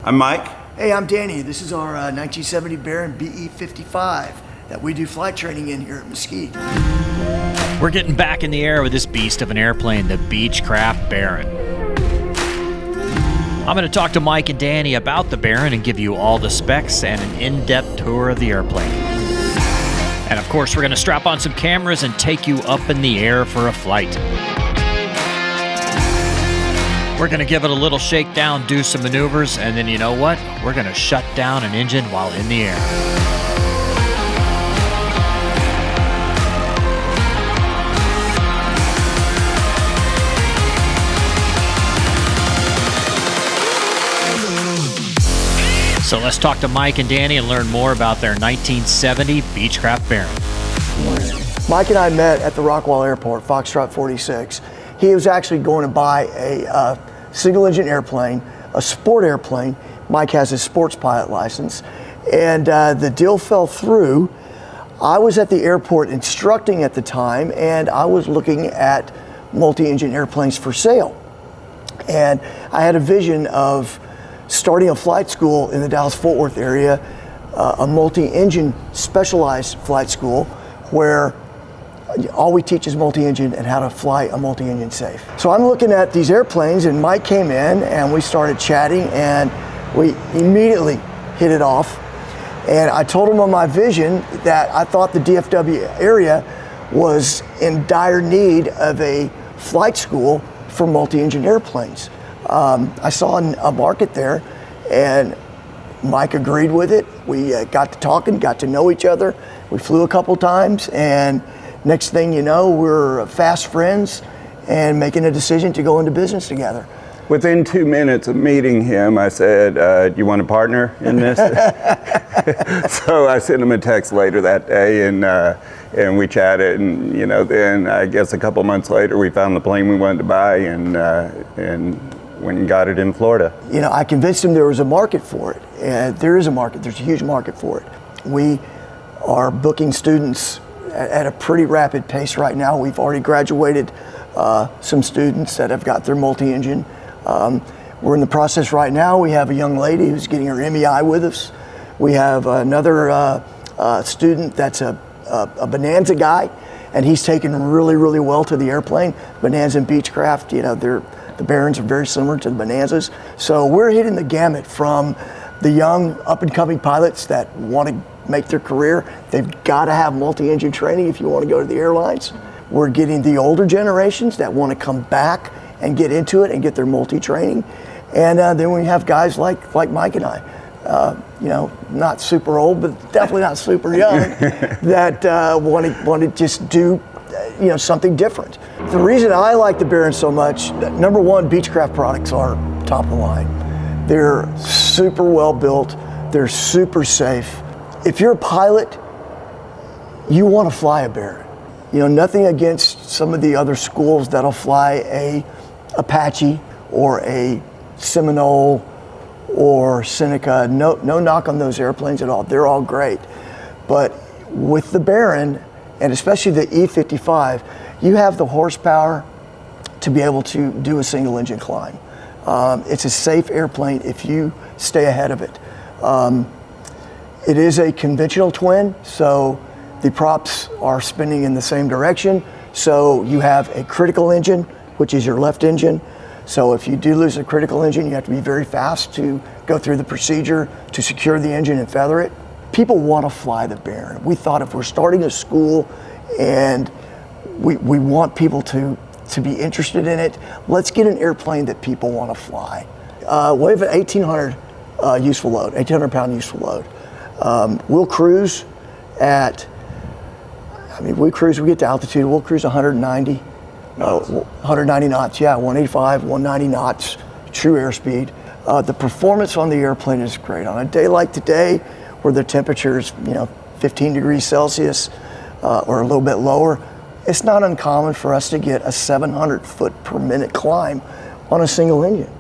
I'm Mike. Hey, I'm Danny. This is our 1970 Baron BE-55 that we do flight training in here at Mesquite. We're getting back in the air with this beast of an airplane, the Beechcraft Baron. I'm going to talk to Mike and Danny about the Baron and give you all the specs and an in-depth tour of the airplane. And of course, we're going to strap on some cameras and take you up in the air for a flight. We're going to give it a little shakedown, do some maneuvers, and then you know what? We're going to shut down an engine while in the air. So let's talk to Mike and Danny and learn more about their 1970 Beechcraft Baron. Mike and I met at the Rockwall Airport, Foxtrot 46. He was actually going to buy a single engine airplane, a sport airplane. Mike has his sports pilot license, and the deal fell through. I was at the airport instructing at the time, and I was looking at multi-engine airplanes for sale. And I had a vision of starting a flight school in the Dallas-Fort Worth area, a multi-engine specialized flight school where all we teach is multi-engine and how to fly a multi-engine safe. So I'm looking at these airplanes, and Mike came in and we started chatting, and we immediately hit it off. And I told him on my vision that I thought the DFW area was in dire need of a flight school for multi-engine airplanes. I saw a market there, and Mike agreed with it. We got to talking, got to know each other. We flew a couple times, and next thing you know, we're fast friends and making a decision to go into business together. Within 2 minutes of meeting him, I said, do you want a partner in this? So I sent him a text later that day, and we chatted, and then I guess a couple months later, we found the plane we wanted to buy, and went and got it in Florida. I convinced him there was a market for it, and there is a market. There's a huge market for it. We are booking students at a pretty rapid pace right now. We've already graduated some students that have got their multi-engine. We're in the process right now. We have a young lady who's getting her MEI with us. We have another student that's a Bonanza guy, and he's taken really, really well to the airplane. Bonanza and Beechcraft, the Barons are very similar to the Bonanzas. So we're hitting the gamut from the young up-and-coming pilots that want to make their career. They've got to have multi-engine training if you want to go to the airlines. We're getting the older generations that want to come back and get into it and get their multi-training. And then we have guys like Mike and I, not super old, but definitely not super young, that want to just do something different. The reason I like the Baron so much, number one, Beechcraft products are top of the line. They're super well built. They're super safe. If you're a pilot, you want to fly a Baron. Nothing against some of the other schools that'll fly a Apache or a Seminole or Seneca. No knock on those airplanes at all. They're all great. But with the Baron, and especially the E-55, you have the horsepower to be able to do a single engine climb. It's a safe airplane if you stay ahead of it. It is a conventional twin, so the props are spinning in the same direction. So you have a critical engine, which is your left engine. So if you do lose a critical engine, you have to be very fast to go through the procedure to secure the engine and feather it. People want to fly the Baron. We thought if we're starting a school and we want people to be interested in it, let's get an airplane that people want to fly. We have an 1,800 useful load, 1,800 pound useful load. We'll cruise at, we get to altitude, we'll cruise 190. 190 knots, yeah, 185, 190 knots, true airspeed. The performance on the airplane is great. On a day like today, where the temperature's 15 degrees Celsius or a little bit lower, it's not uncommon for us to get a 700 foot per minute climb on a single engine.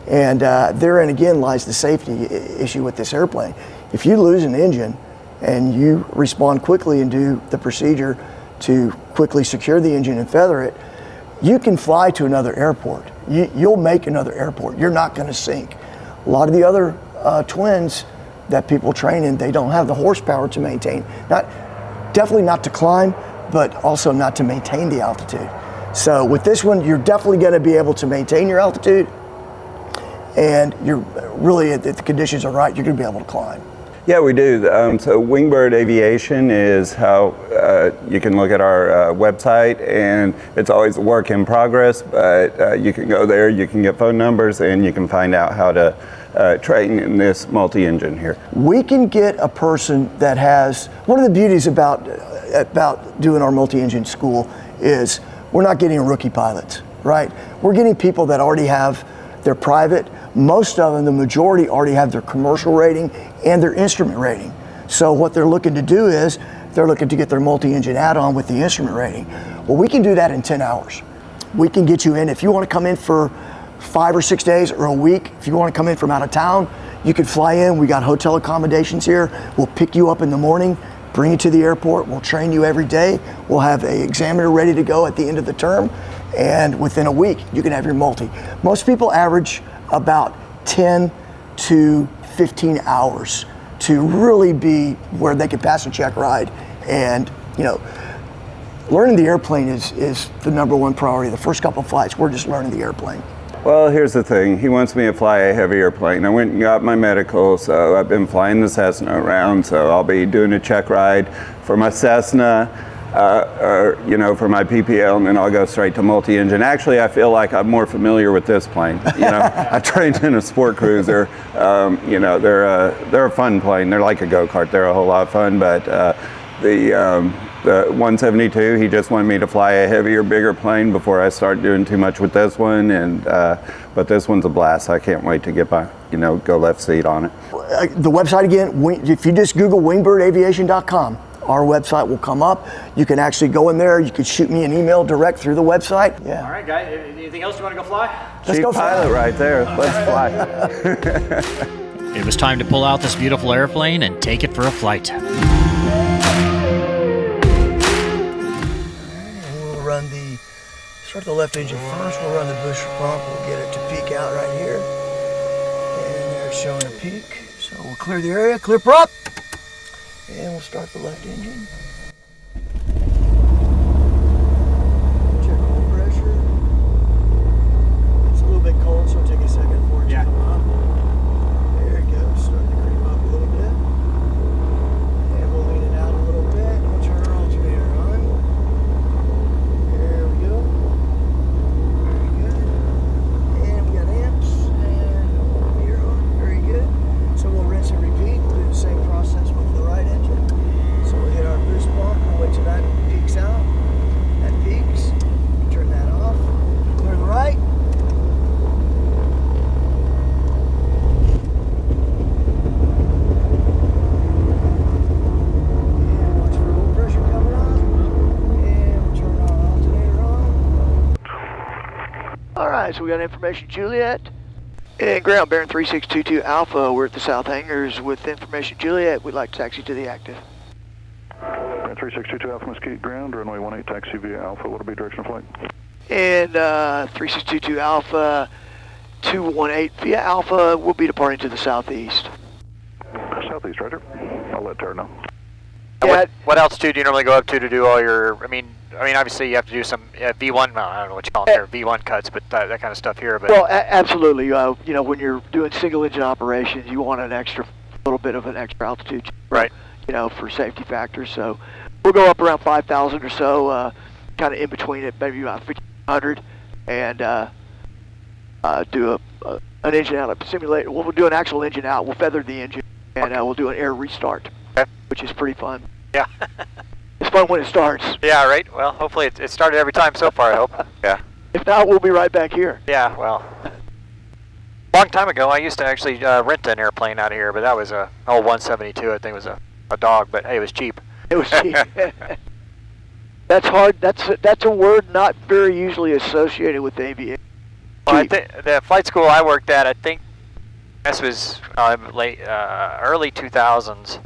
And therein again lies the safety issue with this airplane. If you lose an engine and you respond quickly and do the procedure to quickly secure the engine and feather it, you can fly to another airport. You'll make another airport. You're not going to sink. A lot of the other twins that people train in, they don't have the horsepower to maintain. Definitely not to climb, but also not to maintain the altitude. So with this one, you're definitely going to be able to maintain your altitude, and you're really, if the conditions are right, you're going to be able to climb. Yeah, we do. So Wingbird Aviation is how you can look at our website, and it's always a work in progress, but you can go there, you can get phone numbers, and you can find out how to train in this multi-engine here. We can get a person that has, one of the beauties about doing our multi-engine school is we're not getting rookie pilots, right? We're getting people that already have their private. Most of them, the majority, already have their commercial rating and their instrument rating. So what they're looking to do is they're looking to get their multi-engine add-on with the instrument rating. Well, we can do that in 10 hours. We can get you in. If you want to come in for 5 or 6 days or a week, if you want to come in from out of town, you can fly in. We got hotel accommodations here. We'll pick you up in the morning, bring you to the airport. We'll train you every day. We'll have an examiner ready to go at the end of the term. And within a week, you can have your multi. Most people average about 10 to 15 hours to really be where they can pass a check ride. And, you know, learning the airplane is the number one priority. The first couple of flights, we're just learning the airplane. Well, here's the thing. He wants me to fly a heavier plane. I went and got my medical, so I've been flying the Cessna around, so I'll be doing a check ride for my Cessna, or, you know, for my PPL, and then I'll go straight to multi-engine. Actually, I feel like I'm more familiar with this plane. You know, I trained in a sport cruiser. You know, they're a fun plane. They're like a go-kart. They're a whole lot of fun, but the 172, he just wanted me to fly a heavier, bigger plane before I start doing too much with this one. And but this one's a blast. I can't wait to get my, you know, go left seat on it. The website again, if you just Google wingbirdAviation.com, our website will come up. You can actually go in there. You can shoot me an email direct through the website. Yeah. All right, guys. Anything else you want to go fly? Let's go fly. Pilot right there. Let's fly. It was time to pull out this beautiful airplane and take it for a flight. Start the left engine first. We'll run the booster pump. We'll get it to peak out right here. And there it's showing a peak. So we'll clear the area, clear prop. And we'll start the left engine. Check oil pressure. It's a little bit cold, so it'll take a second for it to come up. There it goes. Starting to creep up a little bit. And we'll lean it out a little bit. We'll turn our alternator on. There we go. So we'll rinse and repeat. We'll do the same process with the right engine. So we'll hit our boost pump. We'll wait till that peaks out. That peaks. Turn that off. Clear the right. And watch for oil pressure coming on. And we'll turn our alternator on. Alright, so we got information Juliet. And ground Baron 3622 Alpha, we're at the South Hangars with information Juliet. We'd like to taxi to the active. Baron 3622 Alpha, Mesquite ground, runway 18, taxi via Alpha. What'll be direction of flight? And 3622 Alpha, 218 via Alpha, we'll be departing to the southeast. Southeast, roger. I'll let Tara know. Yeah, What altitude do you normally go up to do all your, I mean, obviously you have to do some V1, I don't know what you call them there, V1 cuts, but that kind of stuff here. But well, absolutely. You know, when you're doing single engine operations, you want a little bit of an extra altitude. Right. You know, for safety factors. So we'll go up around 5,000 or so, kind of in between it, maybe about 1,500, and do an engine out, simulate. We'll do an actual engine out. We'll feather the engine, and we'll do an air restart, which is pretty fun. yeah. It's fun when it starts. Yeah, right. Well, hopefully it started every time so far, I hope. Yeah. If not, we'll be right back here. Yeah, well. Long time ago, I used to actually rent an airplane out of here, but that was a 172. I think it was a dog, but hey, it was cheap. It was cheap. That's hard. That's a word not very usually associated with aviation. Well, I think the flight school I worked at, I think this was early 2000s,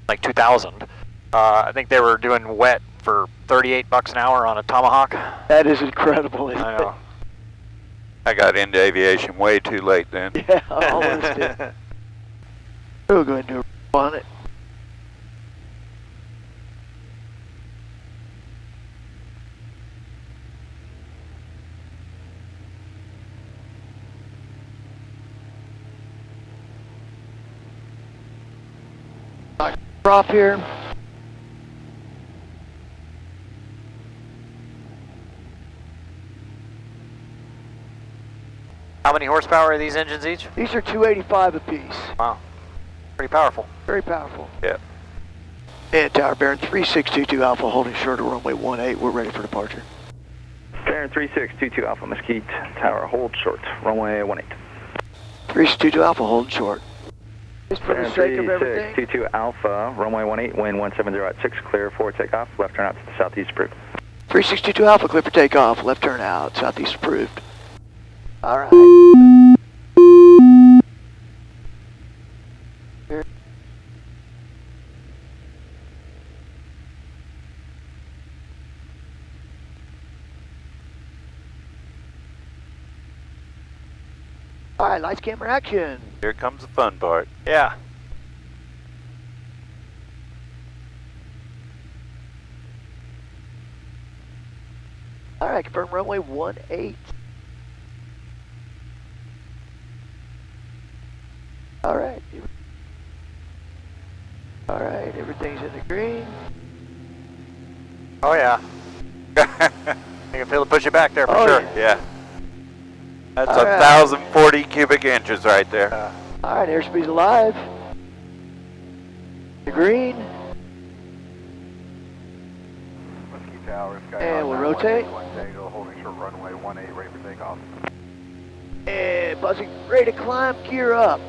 like 2000. I think they were doing wet for $38 an hour on a Tomahawk. That is incredible. I know. I got into aviation way too late then. Yeah, I almost did. We'll go ahead and do a on it. Drop here. How many horsepower are these engines each? These are 285 apiece. Wow. Pretty powerful. Very powerful. Yeah. And Tower Baron 3622 Alpha holding short of runway 18. We're ready for departure. Baron 3622 Alpha Mesquite, tower hold short, runway 18. 3622 Alpha holding short. Just for the Baron sake of everything. 3622 Alpha, runway 18, wind 170 at 6, clear for takeoff, left turn out to the southeast approved. 3622 Alpha, clear for takeoff, left turn out, southeast approved. All right. All right, lights, camera, action. Here comes the fun part. Yeah. All right, confirm runway 18. All right. All right, everything's in the green. Oh yeah. I can feel it push it back there for Oh, sure. yeah. Yeah. That's All right. 1,040 cubic inches right there. All right, airspeed's alive. The green. And we'll rotate. And buzzing, ready to climb, gear up.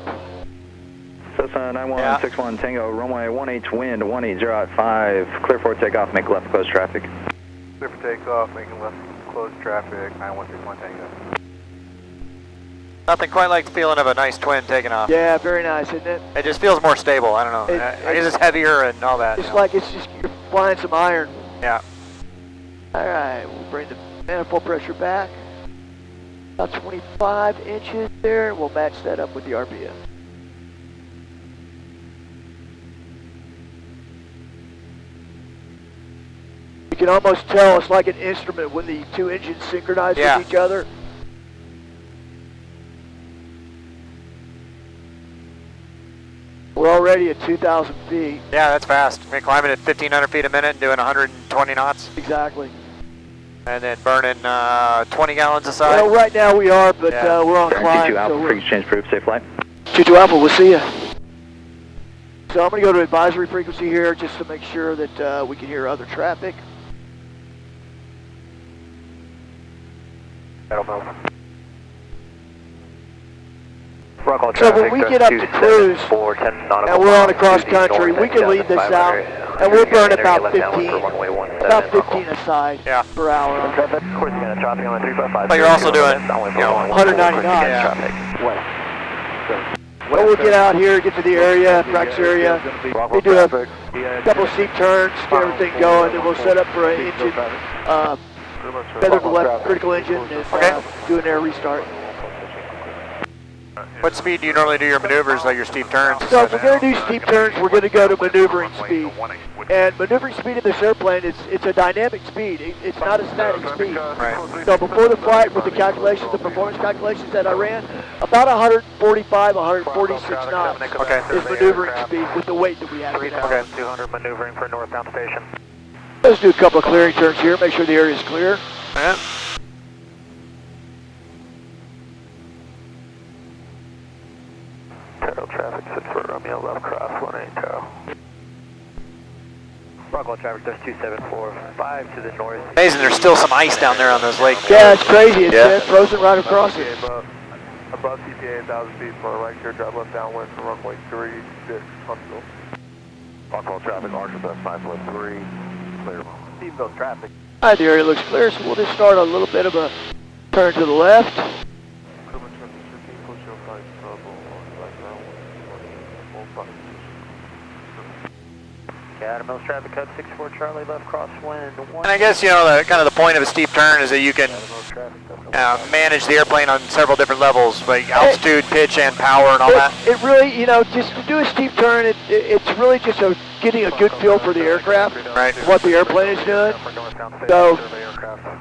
Cessna 9161 Tango, runway 18, wind 180 at 5, clear for takeoff, make left close traffic. Clear for takeoff, making left close traffic, 9161 Tango. Nothing quite like the feeling of a nice twin taking off. Yeah, very nice, isn't it? It just feels more stable. I don't know. I guess it's heavier and all that. It's you know. like it's just you're flying some iron. Yeah. All right, we'll bring the manifold pressure back. About 25 inches there. We'll match that up with the RPM. You can almost tell it's like an instrument when the two engines synchronize with each other. We're already at 2,000 feet. Yeah, that's fast. I mean, climbing at 1,500 feet a minute and doing 120 knots. Exactly. And then burning 20 gallons a side. Well, right now we are, but we're on Baron climb. 22 Alpha, So frequency change approved, safe flight. 22 Alpha, we'll see you. So I'm going to go to advisory frequency here just to make sure that we can hear other traffic. So when we get up to cruise, and we're on a cross country, we can leave this out, and we'll burn about 15 a side per hour. But you're also doing, 190 knots. But we'll get out here, get to the area, practice area. We do a couple of steep turns, get everything going, then we'll set up for an engine, feather to left critical engine, and do an air restart. what speed do you normally do your maneuvers, like your steep turns? So if we're going to do steep turns, we're going to go to maneuvering speed. And maneuvering speed in this airplane, it's a dynamic speed. It's not a static speed. Right. So before the flight, with the calculations, the performance calculations that I ran, about 145, 146 knots is maneuvering speed with the weight that we have. Okay. 200 maneuvering for northbound station. Let's do a couple of clearing turns here, make sure the area is clear. Yeah. Terrell traffic, 6 for Romeo, left cross, 18 Terrell. Rockwell traffic, just 2745 to the north. Amazing, there's still some ice down there on those lakes. Yeah, it's crazy. It's frozen right across it. Above CPA, 1,000 feet for right here, drive left downwind for runway 36, Huntsville. Rockwell traffic, RSS 943, clear. Stevenville traffic. All right, the area looks clear, so we'll just start a little bit of a turn to the left. Mills traffic code 64 Charlie, left crosswind. And I guess, you know, kind of the point of a steep turn is that you can manage the airplane on several different levels, like altitude, pitch, and power and all that. It really, you know, just to do a steep turn, it's really just getting a good feel for the aircraft, right? What the airplane is doing. So,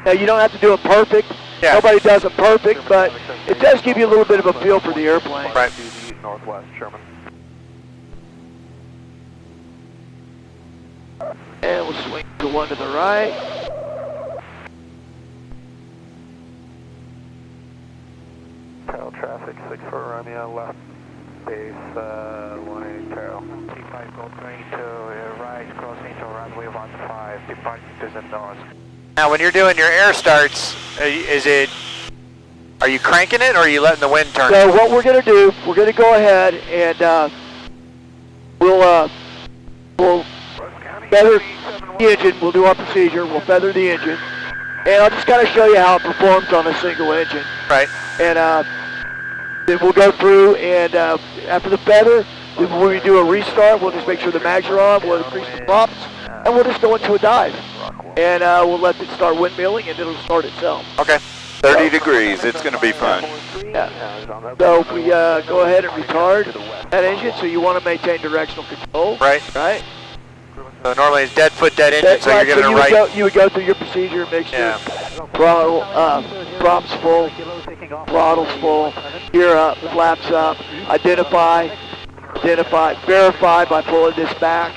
now you don't have to do it perfect. Yeah. Nobody does it perfect, but it does give you a little bit of a feel for the airplane. Right. Northwest, Sherman. And we'll swing to one to the right. Tail traffic, 6 for Romeo, left base, 18 tail. T5 Gold Green to right, crossing to runway 15, departing to the north. Now, when you're doing your air starts, are you cranking it or are you letting the wind turn? So what we're going to do, we're going to go ahead and we'll feather the engine. We'll do our procedure. We'll feather the engine, and I'll just kind of show you how it performs on a single engine. Right. And then we'll go through, and after the feather, then when we do a restart, we'll just make sure the mags are on. We'll increase the props, and we'll just go into a dive, and we'll let it start windmilling, and it'll start itself. Okay. 30 degrees, it's going to be fun. Yeah. So if we go ahead and retard that engine, so you want to maintain directional control. Right. Right. So normally it's dead foot, dead engine, so you're giving it right. You would go through your procedure, make sure Yeah. throttle, props full, throttle's full, gear up, flaps up, identify, verify by pulling this back,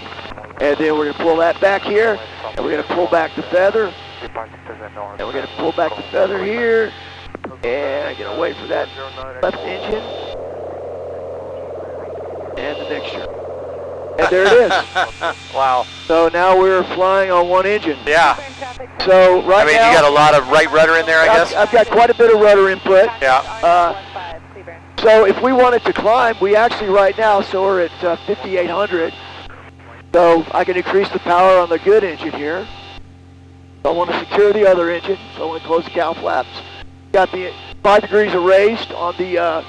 and then we're going to pull that back here, and we're going to pull back the feather, and we're going to pull back the feather here, and I'm going to wait for that left engine, and the mixture. And there it is. Wow. So now we're flying on one engine. Yeah. So right now, you got a lot of right rudder in there, I guess? I've got quite a bit of rudder input. Yeah. So if we wanted to climb, we actually right now, so we're at 5,800. So I can increase the power on the good engine here. So I want to secure the other engine, so I want to close the cowl flaps. Got the 5 degrees erased on the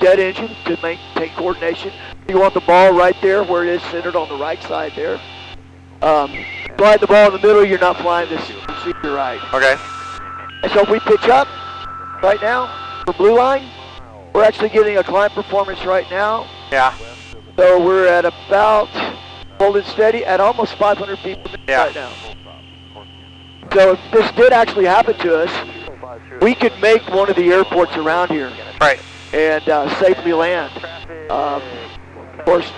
dead engine to maintain coordination. You want the ball right there where it is centered on the right side there. Flying the ball in the middle, you're not flying this procedure right. Okay. And so if we pitch up right now for blue line, we're actually getting a climb performance right now. Yeah. So we're at about, holding steady, at almost 500 feet per minute right now. So if this did actually happen to us, we could make one of the airports around here. Right. And safely land. Of course,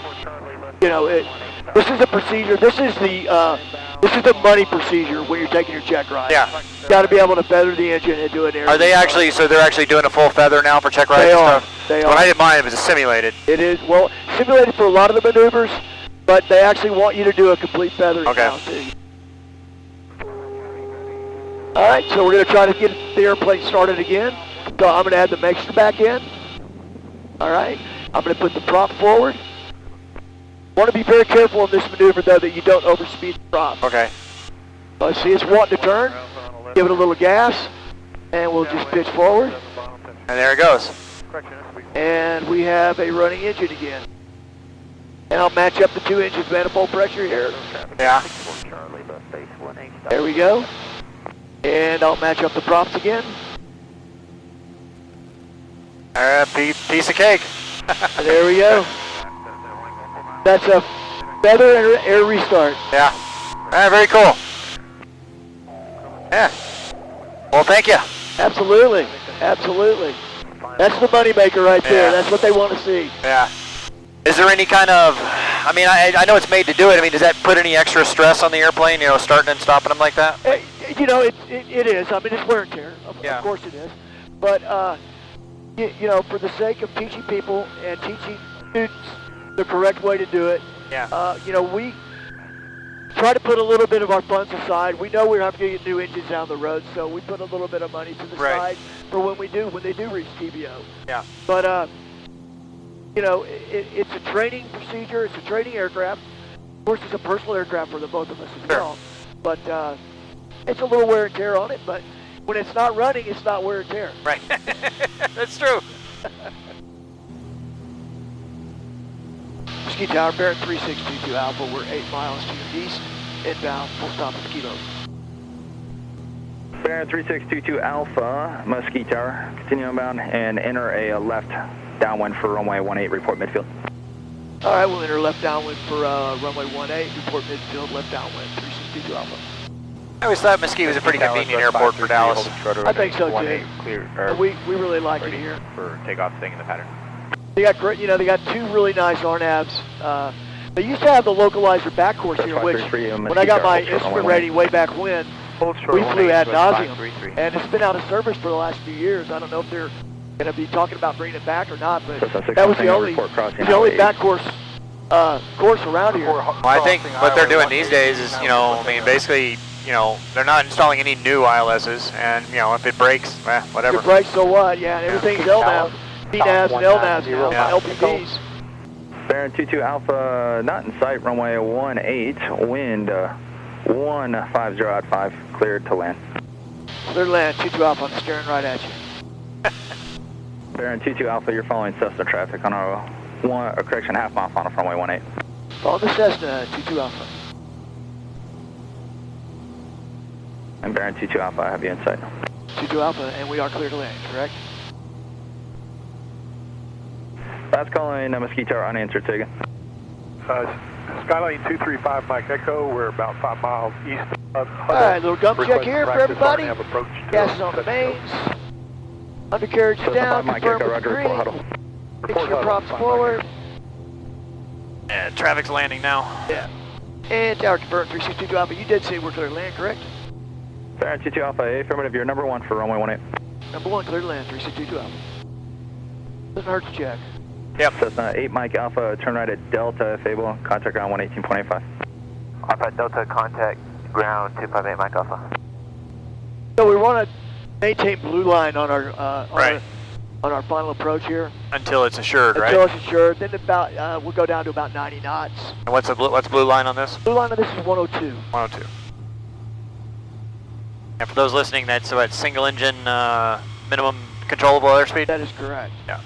you know, this is a procedure. This is the money procedure when you're taking your check ride. Yeah. Got to be able to feather the engine and do an air. Are they actually? So they're actually doing a full feather now for check rides They and are. stuff? They When are. I did mine, it was simulated. It is well simulated for a lot of the maneuvers, but they actually want you to do a complete feathering now too. All right, so we're going to try to get the airplane started again. So I'm going to add the mixture back in. All right, I'm going to put the prop forward. Want to be very careful in this maneuver, though, that you don't overspeed the prop. Okay. See, it's wanting to turn. Give it a little gas, and we'll just pitch forward. And there it goes. And we have a running engine again. And I'll match up the 2 engines manifold pressure here. Yeah. There we go. And I'll match up the props again. All right, piece of cake. There we go. That's a feather and air restart. Yeah. All right, very cool. Yeah. Well, thank you. Absolutely. Absolutely. That's the money maker right there. Yeah. That's what they want to see. Yeah. Is there any kind of, I know it's made to do it. I mean, does that put any extra stress on the airplane, starting and stopping them like that? You know, it is. I mean, it's wear and tear. Of course it is. But, for the sake of teaching people and teaching students the correct way to do it, we try to put a little bit of our funds aside. We know we're having to get new engines down the road, so we put a little bit of money to the side for when they do reach TBO. Yeah. But, it's a training procedure. It's a training aircraft. Of course, it's a personal aircraft for the both of us as well. But it's a little wear and tear on it. But when it's not running, it's not wear and tear. Right. That's true. Just Mesquite Tower, Baron 3622 Alpha. We're 8 miles to your east, inbound, full stop of Kilo. Baron 3622 Alpha, Mesquite Tower, continue inbound and enter a left downwind for runway 18, report midfield. All right, we'll enter left downwind for runway 18, report midfield, left downwind, 3622 Alpha. I always thought Mesquite was a pretty convenient airport for Dallas. I think so too. We really like it here. For takeoff, staying in the pattern. They got great, they got 2 really nice RNAVs. They used to have the localizer back course here, which when I got my instrument rating way back when, we flew ad nauseum, and it's been out of service for the last few years. I don't know if they're going to be talking about bringing it back or not, but that was the only back course around here. Well, I think what they're doing these days is, basically, they're not installing any new ILSs, and, if it breaks, whatever. If it breaks, so what? Yeah, and everything's LNAV, PNAVs and LNAVs now, LPVs. Baron 22 Alpha, not in sight, runway 18, wind 150 at 5, cleared to land. Clear to land, 22 Alpha, I'm staring right at you. Baron 22 Alpha, you're following Cessna traffic on a half mile final from runway 18. Follow the Cessna, 22 Alpha. And Baron 22 Alpha, I have you in sight. 22 Alpha, and we are clear to land, correct? Last calling Mesquite Tower, unanswered, take it. Skyline 235 Mike Echo, we're about 5 miles east of Huddle. Alright, little gum check here for everybody. Gas is on the mains. Undercarriage is down, confirm with green. Fix your props forward. Yeah, traffic's landing now. Yeah. And tower confirm 3622 Alpha, you did say we're clear to land, correct? Baron 22 Alpha, affirmative, you're number 1 for runway 18. Number 1, clear to land, 3622 Alpha. Doesn't hurt to check. Yep. Cessna 8 Mike Alpha, turn right at Delta, Fable, contact ground 118.85. Alpha Delta, contact ground 258 Mike Alpha. So we want to maintain blue line on our Right. on our final approach here. Until it's assured, right? Until it's assured. Then about we'll go down to about 90 knots. And what's blue line on this? Blue line on this is 102. 102. And for those listening, that's what, single engine minimum controllable airspeed? That is correct. Yeah.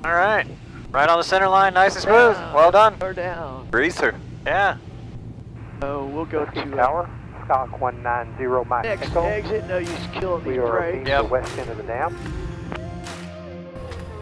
All right. Right on the center line, nice and smooth. Well done. Or down. Greaser. Yeah. So we'll go to Tower, Stock 190 Mike next Echo. exit. No use killing We these are brakes. the west end of the dam.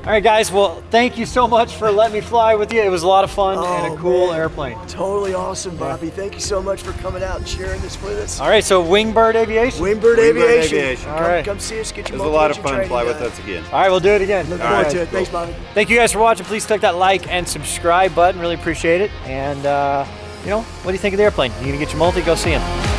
All right, guys. Well, thank you so much for letting me fly with you. It was a lot of fun and a cool man. airplane. Totally awesome, Bobby. Thank you so much for coming out and sharing this with us. All right, so Wingbird Aviation. Wingbird Aviation. All right. Come see us, get your It was a lot of multi-engine fun. training Fly with done. us again. All right, we'll do it again. Look All forward right. to it. Thanks, Bobby. Thank you guys for watching. Please click that like and subscribe button. Really appreciate it. And, what do you think of the airplane? You gonna get your multi? Go see him.